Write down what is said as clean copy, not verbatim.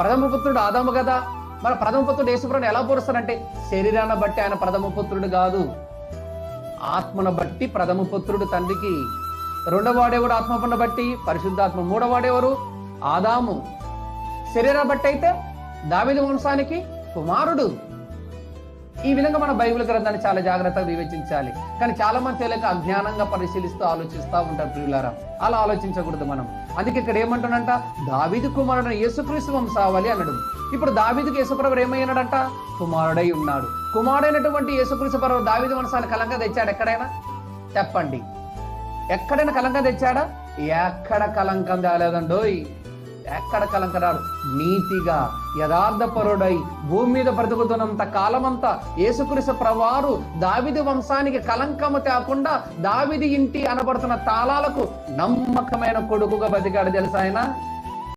ప్రథమ పుత్రుడు ఆదాము కదా, మరి ప్రథమ పుత్రుడు యేసుప్రభుని ఎలా పోలుస్తారంటే శరీరాన్ని బట్టి ఆయన ప్రథమ పుత్రుడు కాదు, ఆత్మను బట్టి ప్రథమ పుత్రుడు తండ్రికి. రెండవ వాడేవాడు ఆత్మను బట్టి పరిశుద్ధాత్మ. మూడవ వాడేవారు ఆదాము. శరీరాన్ని బట్టి అయితే దావీదు వంశానికి కుమారుడు. ఈ విధంగా మన బైబిల్ గ్రంథాన్ని చాలా జాగ్రత్తగా వివేచించాలి. కానీ చాలా మంది తెలియక అజ్ఞానంగా పరిశీలిస్తూ ఆలోచిస్తూ ఉంటారు ప్రియులారా. అలా ఆలోచించకూడదు మనం. అందుకే ఇక్కడ ఏమంటాడంట, దావీదు కుమారుడు యేసుక్రీస్తు వంశావళి అన్నాడు. ఇప్పుడు దావీదుకి యేసుప్రభువు ఏమయ్యాడంట, కుమారుడై ఉన్నాడు. కుమారుడైనటువంటి యేసుక్రీస్తు ప్రభు దావీదు వంశాన్ని కలంగా తెచ్చాడు ఎక్కడైనా చెప్పండి? ఎక్కడైనా కలంకం తెచ్చాడా? ఎక్కడ కలంకం తేలేదండోయ్, ఎక్కడ కలంకం రాడు. నీతిగా యథార్థపరుడై భూమి మీద బ్రతుకుతున్నంత కాలమంతా యేసుక్రీస్తు ప్రభువారు దావీదు వంశానికి కలంకము తేకుండా దావీదు ఇంటి అనబడుతున్న తాళాలకు నమ్మకమైన కొడుకుగా బతికాడు. తెలుసా ఆయన?